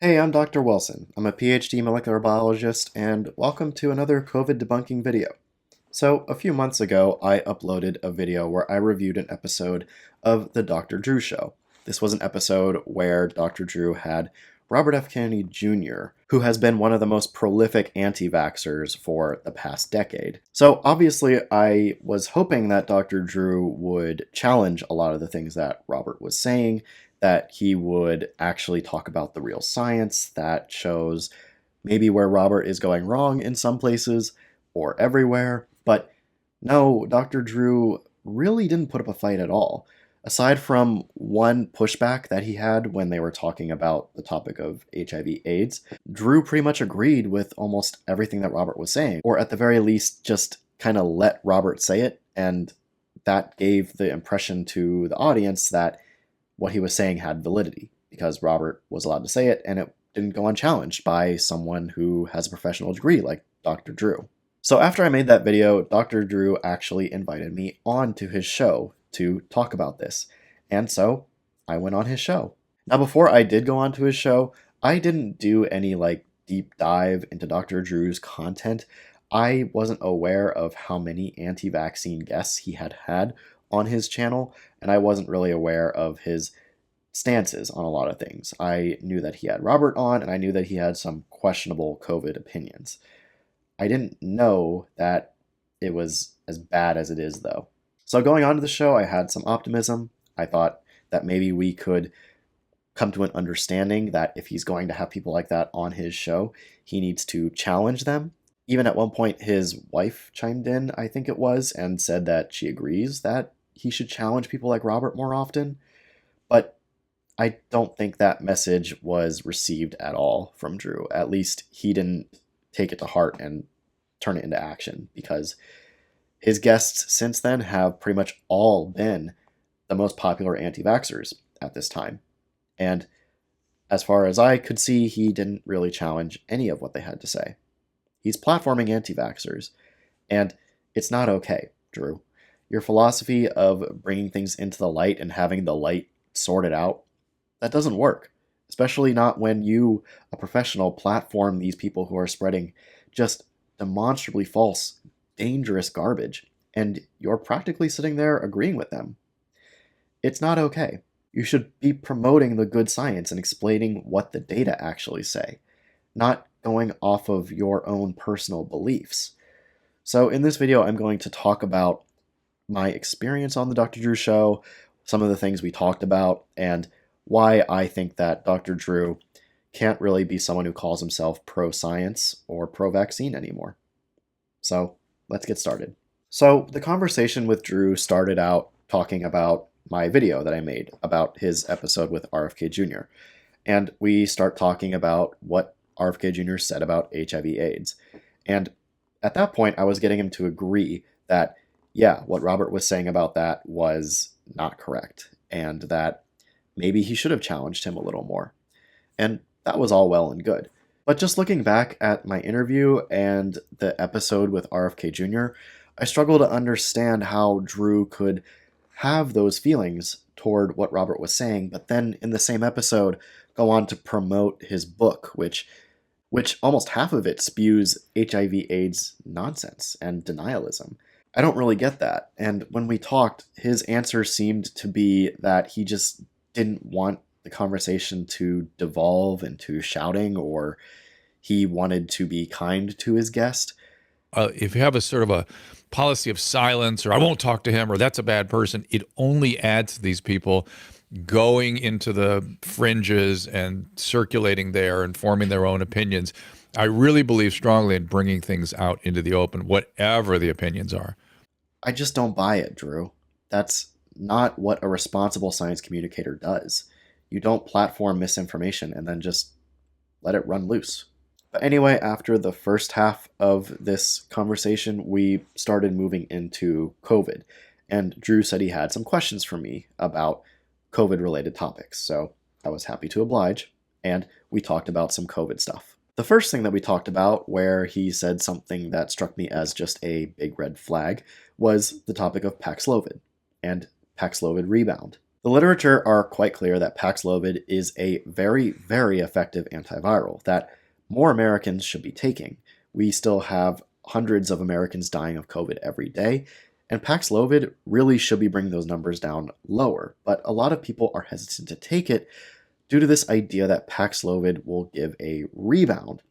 Hey, I'm Dr. Wilson. I'm a PhD molecular biologist, and welcome to another COVID debunking video. So, a few months ago, I uploaded a video where I reviewed an episode of The Dr. Drew Show. This was an episode where Dr. Drew had Robert F. Kennedy Jr., who has been one of the most prolific anti-vaxxers for the past decade. So, obviously, I was hoping that Dr. Drew would challenge a lot of the things that Robert was saying, that he would actually talk about the real science that shows maybe where Robert is going wrong in some places or everywhere. But no, Dr. Drew really didn't put up a fight at all. Aside from one pushback that he had when they were talking about the topic of HIV/AIDS, Drew pretty much agreed with almost everything that Robert was saying, or at the very least, just kind of let Robert say it, and that gave the impression to the audience that what he was saying had validity, because Robert was allowed to say it, and it didn't go unchallenged by someone who has a professional degree like Dr. Drew. So after I made that video, Dr. Drew actually invited me on to his show to talk about this. And so I went on his show. Now, before I did go on to his show, I didn't do any deep dive into Dr. Drew's content. I wasn't aware of how many anti-vaccine guests he had had on his channel, and I wasn't really aware of his stances on a lot of things. I knew that he had Robert on, and I knew that he had some questionable COVID opinions. I didn't know that it was as bad as it is, though. So going on to the show, I had some optimism. I thought that maybe we could come to an understanding that if he's going to have people like that on his show, he needs to challenge them. Even at one point, his wife chimed in, I think it was, and said that she agrees that he should challenge people like Robert more often. But I don't think that message was received at all from Drew. At least he didn't take it to heart and turn it into action, because his guests since then have pretty much all been the most popular anti-vaxxers at this time. And as far as I could see, he didn't really challenge any of what they had to say. He's platforming anti-vaxxers, and it's not okay, Drew. Your philosophy of bringing things into the light and having the light sorted out, that doesn't work. Especially not when you, a professional, platform these people who are spreading just demonstrably false, dangerous garbage, and you're practically sitting there agreeing with them. It's not okay. You should be promoting the good science and explaining what the data actually say, not going off of your own personal beliefs. So in this video, I'm going to talk about my experience on the Dr. Drew Show, some of the things we talked about, and why I think that Dr. Drew can't really be someone who calls himself pro-science or pro-vaccine anymore. So let's get started. So the conversation with Drew started out talking about my video that I made about his episode with RFK Jr. And we start talking about what RFK Jr. said about HIV/AIDS. And at that point, I was getting him to agree that, yeah, what Robert was saying about that was not correct, and that maybe he should have challenged him a little more. And that was all well and good. But just looking back at my interview and the episode with RFK Jr., I struggle to understand how Drew could have those feelings toward what Robert was saying, but then in the same episode go on to promote his book, which almost half of it spews HIV/AIDS nonsense and denialism. I don't really get that. And when we talked, his answer seemed to be that he just didn't want the conversation to devolve into shouting, or he wanted to be kind to his guest. If you have a sort of a policy of silence, or I won't talk to him, or that's a bad person, it only adds to these people going into the fringes and circulating there and forming their own opinions. I really believe strongly in bringing things out into the open, whatever the opinions are. I just don't buy it, Drew. That's not what a responsible science communicator does. You don't platform misinformation and then just let it run loose. But anyway, after the first half of this conversation, we started moving into COVID. And Drew said he had some questions for me about COVID-related topics, so I was happy to oblige, and we talked about some COVID stuff. The first thing that we talked about, where he said something that struck me as just a big red flag, was the topic of Paxlovid and Paxlovid rebound. The literature are quite clear that Paxlovid is a very, very effective antiviral that more Americans should be taking. We still have hundreds of Americans dying of COVID every day, and Paxlovid really should be bringing those numbers down lower. But a lot of people are hesitant to take it due to this idea that Paxlovid will give a rebound,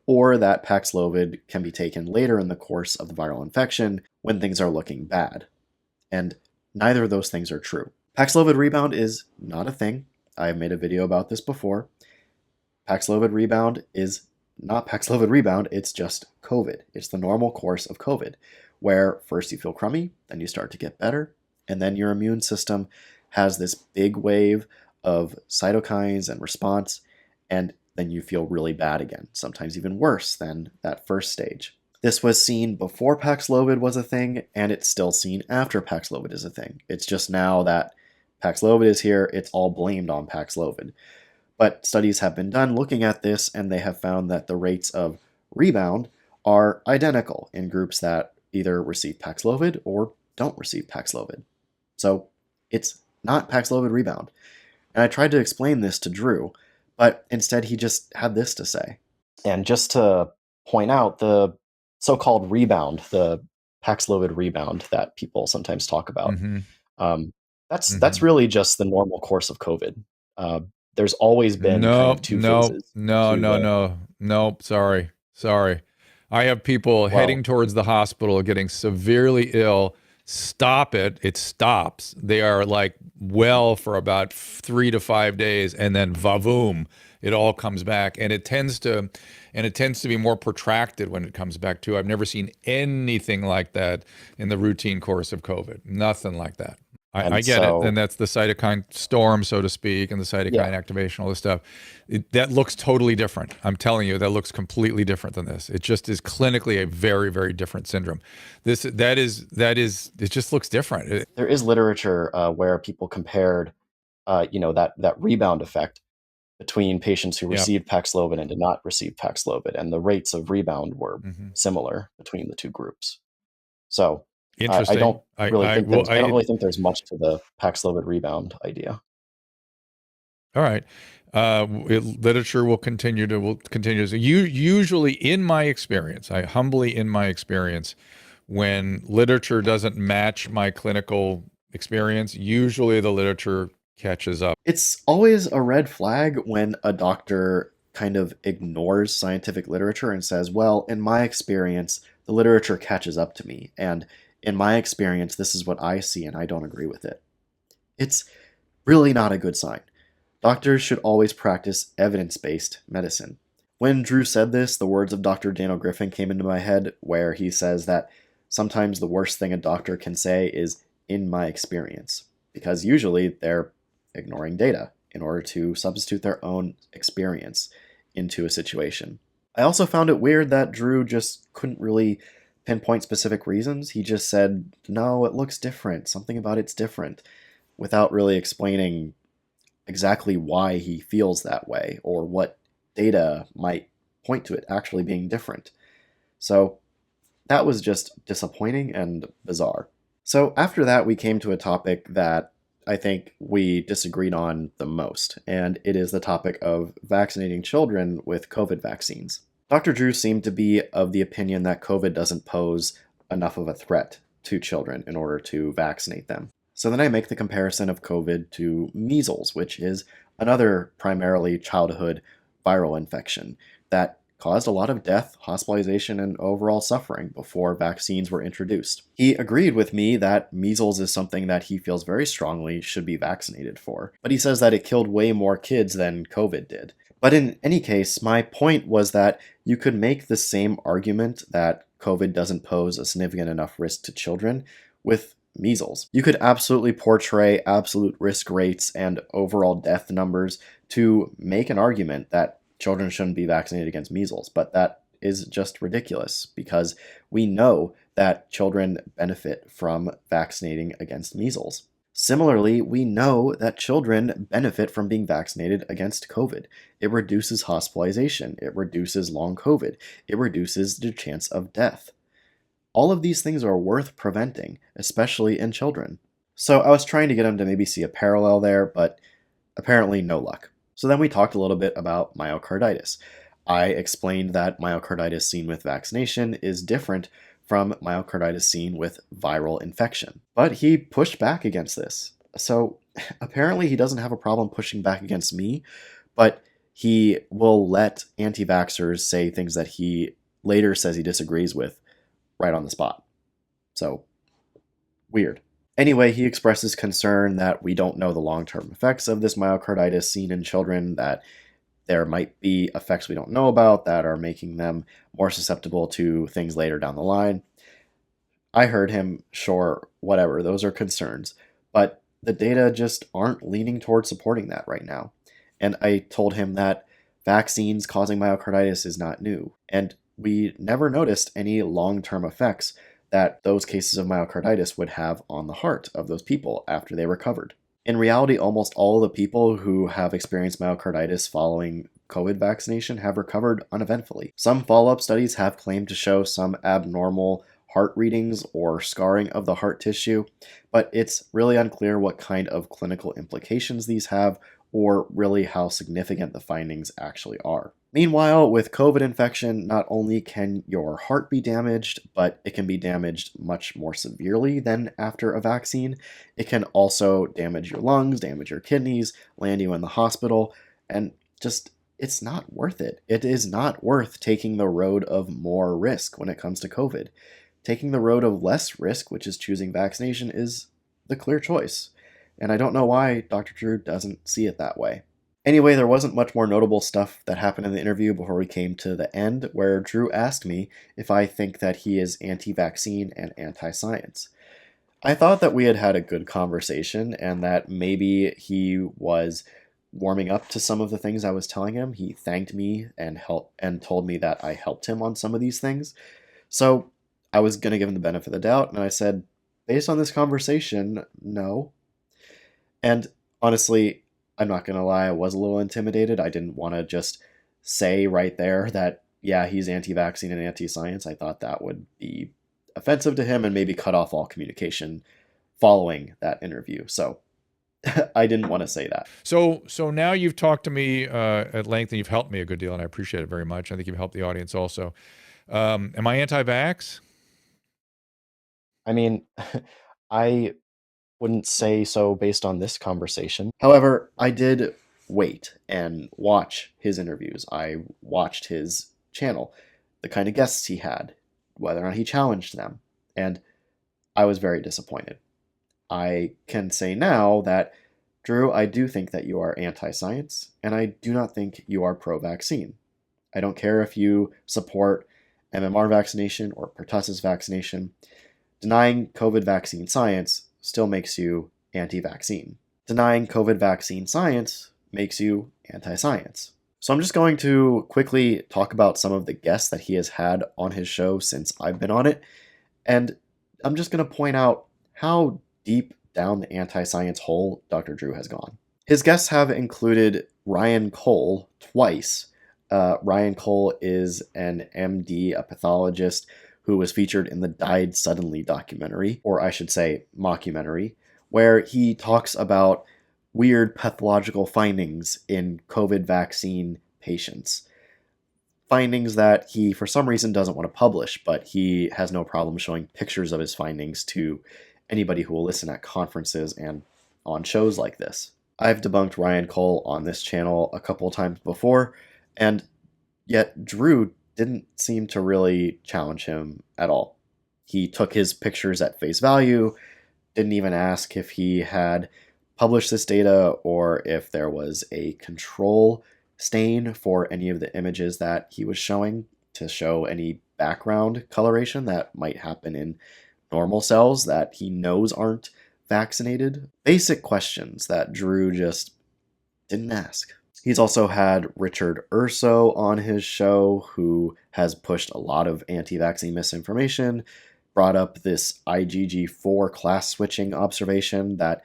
or that Paxlovid can be taken later in the course of the viral infection when things are looking bad. And neither of those things are true. Paxlovid rebound is not a thing. I have made a video about this before. Paxlovid rebound is not Paxlovid rebound, it's just COVID. It's the normal course of COVID, where first you feel crummy, then you start to get better, and then your immune system has this big wave of cytokines and response, and then you feel really bad again, sometimes even worse than that first stage. This was seen before Paxlovid was a thing, and it's still seen after Paxlovid is a thing. It's just now that Paxlovid is here, it's all blamed on Paxlovid. But studies have been done looking at this, and they have found that the rates of rebound are identical in groups that either receive Paxlovid or don't receive Paxlovid. So it's not Paxlovid rebound. And I tried to explain this to Drew, but instead he just had this to say. And just to point out, the so-called rebound, the Paxlovid rebound that people sometimes talk about, that's really just the normal course of COVID. There's always been kind of two phases. No. Sorry. I have people heading towards the hospital, getting severely ill. Stop it. It stops. They are like well for about 3 to 5 days, and then vavoom, it all comes back. And it tends to be more protracted when it comes back too. I've never seen anything like that in the routine course of COVID. Nothing like that. I get it. And that's the cytokine storm, so to speak, and the cytokine activation, all this stuff. That looks totally different. I'm telling you, that looks completely different than this. It just is clinically a very, very different syndrome. It just looks different. There is literature where people compared, that rebound effect between patients who received Paxlovid and did not receive Paxlovid, and the rates of rebound were similar between the two groups. So interesting. I don't really think there's much to the Paxlovid rebound idea. All right. Literature will continue. Usually, in my experience, when literature doesn't match my clinical experience, usually the literature catches up. It's always a red flag when a doctor kind of ignores scientific literature and says, well, in my experience, the literature catches up to me. And in my experience, this is what I see, and I don't agree with it. It's really not a good sign. Doctors should always practice evidence-based medicine. When Drew said this, the words of Dr. Daniel Griffin came into my head, where he says that sometimes the worst thing a doctor can say is, in my experience, because usually they're ignoring data in order to substitute their own experience into a situation. I also found it weird that Drew just couldn't really pinpoint specific reasons. He just said, no, it looks different. Something about it's different, without really explaining exactly why he feels that way or what data might point to it actually being different. So that was just disappointing and bizarre. So after that, we came to a topic that I think we disagreed on the most, and it is the topic of vaccinating children with COVID vaccines. Dr. Drew seemed to be of the opinion that COVID doesn't pose enough of a threat to children in order to vaccinate them. So then I make the comparison of COVID to measles, which is another primarily childhood viral infection that caused a lot of death, hospitalization, and overall suffering before vaccines were introduced. He agreed with me that measles is something that he feels very strongly should be vaccinated for, but he says that it killed way more kids than COVID did. But in any case, my point was that you could make the same argument that COVID doesn't pose a significant enough risk to children with measles. You could absolutely portray absolute risk rates and overall death numbers to make an argument that children shouldn't be vaccinated against measles, but that is just ridiculous because we know that children benefit from vaccinating against measles. Similarly, we know that children benefit from being vaccinated against COVID. It reduces hospitalization, it reduces long COVID, it reduces the chance of death. All of these things are worth preventing, especially in children. So I was trying to get him to maybe see a parallel there, but apparently no luck. So then we talked a little bit about myocarditis. I explained that myocarditis seen with vaccination is different from myocarditis seen with viral infection. But he pushed back against this. So apparently he doesn't have a problem pushing back against me, but he will let anti vaxxers say things that he later says he disagrees with right on the spot. So weird. Anyway, he expresses concern that we don't know the long term effects of this myocarditis seen in children, that there might be effects we don't know about that are making them more susceptible to things later down the line. I heard him, sure, whatever, those are concerns, but the data just aren't leaning towards supporting that right now. And I told him that vaccines causing myocarditis is not new, and we never noticed any long term effects that those cases of myocarditis would have on the heart of those people after they recovered. In reality, almost all of the people who have experienced myocarditis following COVID vaccination have recovered uneventfully. Some follow up studies have claimed to show some abnormal heart readings or scarring of the heart tissue, but it's really unclear what kind of clinical implications these have or really how significant the findings actually are. Meanwhile, with COVID infection, not only can your heart be damaged, but it can be damaged much more severely than after a vaccine. It can also damage your lungs, damage your kidneys, land you in the hospital, and just it's not worth it. It is not worth taking the road of more risk when it comes to COVID. Taking the road of less risk, which is choosing vaccination, is the clear choice. And I don't know why Dr. Drew doesn't see it that way. Anyway, there wasn't much more notable stuff that happened in the interview before we came to the end, where Drew asked me if I think that he is anti-vaccine and anti-science. I thought that we had had a good conversation and that maybe he was warming up to some of the things I was telling him. He thanked me and told me that I helped him on some of these things. So I was going to give him the benefit of the doubt, and I said, based on this conversation, no. And honestly, I'm not going to lie, I was a little intimidated. I didn't want to just say right there that, yeah, he's anti-vaccine and anti-science. I thought that would be offensive to him and maybe cut off all communication following that interview. So I didn't want to say that. So now you've talked to me at length, and you've helped me a good deal, and I appreciate it very much. I think you've helped the audience also. Am I anti-vax? I mean, I wouldn't say so based on this conversation. However, I did wait and watch his interviews. I watched his channel, the kind of guests he had, whether or not he challenged them, and I was very disappointed. I can say now that, Drew, I do think that you are anti-science, and I do not think you are pro-vaccine. I don't care if you support MMR vaccination or pertussis vaccination. Denying COVID vaccine science still makes you anti-vaccine. Denying COVID vaccine science makes you anti-science. So I'm just going to quickly talk about some of the guests that he has had on his show since I've been on it, and I'm just going to point out how deep down the anti-science hole Dr. Drew has gone. His guests have included Ryan Cole twice. Ryan Cole is an MD, a pathologist, who was featured in the Died Suddenly documentary, or I should say mockumentary, where he talks about weird pathological findings in COVID vaccine patients. Findings that he, for some reason, doesn't want to publish, but he has no problem showing pictures of his findings to anybody who will listen at conferences and on shows like this. I've debunked Ryan Cole on this channel a couple times before, and yet Drew didn't seem to really challenge him at all. He took his pictures at face value, didn't even ask if he had published this data or if there was a control stain for any of the images that he was showing to show any background coloration that might happen in normal cells that he knows aren't vaccinated. Basic questions that Drew just didn't ask. He's also had Richard Urso on his show, who has pushed a lot of anti-vaccine misinformation, brought up this IgG4 class switching observation that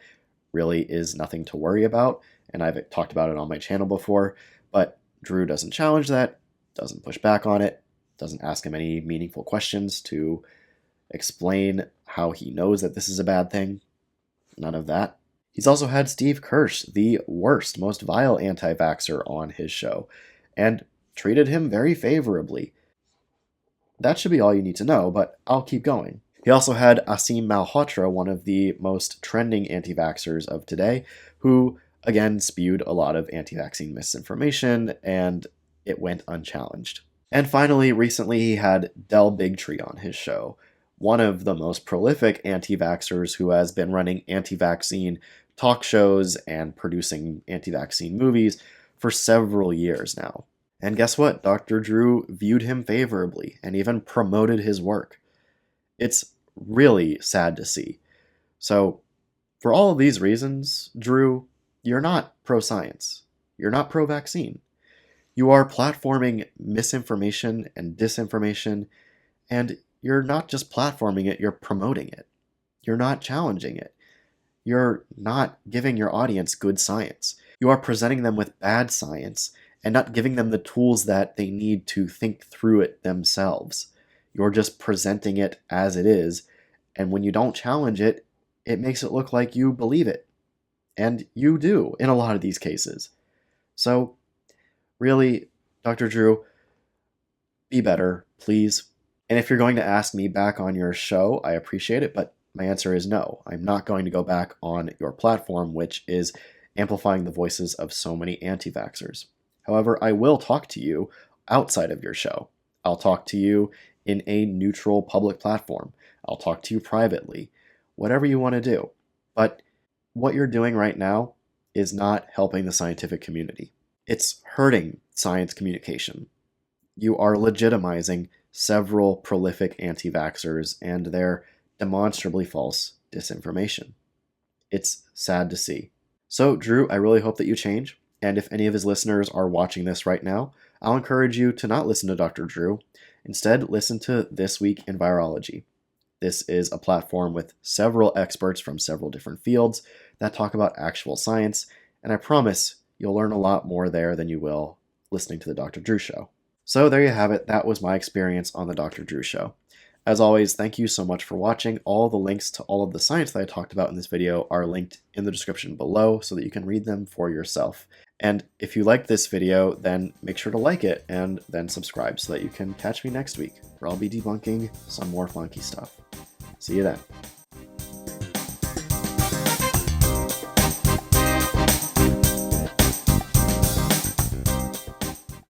really is nothing to worry about, and I've talked about it on my channel before, but Drew doesn't challenge that, doesn't push back on it, doesn't ask him any meaningful questions to explain how he knows that this is a bad thing. None of that. He's also had Steve Kirsch, the worst, most vile anti-vaxxer, on his show, and treated him very favorably. That should be all you need to know, but I'll keep going. He also had Asim Malhotra, one of the most trending anti-vaxxers of today, who again spewed a lot of anti-vaccine misinformation, and it went unchallenged. And finally, recently he had Del Bigtree on his show, one of the most prolific anti-vaxxers who has been running anti-vaccine talk shows and producing anti-vaccine movies for several years now. And guess what? Dr. Drew viewed him favorably and even promoted his work. It's really sad to see. So, for all of these reasons, Drew, you're not pro-science. You're not pro-vaccine. You are platforming misinformation and disinformation, and you're not just platforming it, you're promoting it. You're not challenging it. You're not giving your audience good science. You are presenting them with bad science and not giving them the tools that they need to think through it themselves. You're just presenting it as it is, and when you don't challenge it, it makes it look like you believe it. And you do in a lot of these cases. So, really, Dr. Drew, be better, please. And if you're going to ask me back on your show, I appreciate it, but my answer is no. I'm not going to go back on your platform, which is amplifying the voices of so many anti-vaxxers. However, I will talk to you outside of your show. I'll talk to you in a neutral public platform. I'll talk to you privately. Whatever you want to do. But what you're doing right now is not helping the scientific community. It's hurting science communication. You are legitimizing several prolific anti-vaxxers and their demonstrably false disinformation. It's sad to see. So, Drew, I really hope that you change. And if any of his listeners are watching this right now, I'll encourage you to not listen to Dr. Drew. Instead, listen to This Week in Virology. This is a platform with several experts from several different fields that talk about actual science, and I promise you'll learn a lot more there than you will listening to the Dr. Drew Show. So there you have it. That was my experience on the Dr. Drew Show. As always, thank you so much for watching. All the links to all of the science that I talked about in this video are linked in the description below so that you can read them for yourself. And if you like this video, then make sure to like it and then subscribe so that you can catch me next week, where I'll be debunking some more funky stuff. See you then.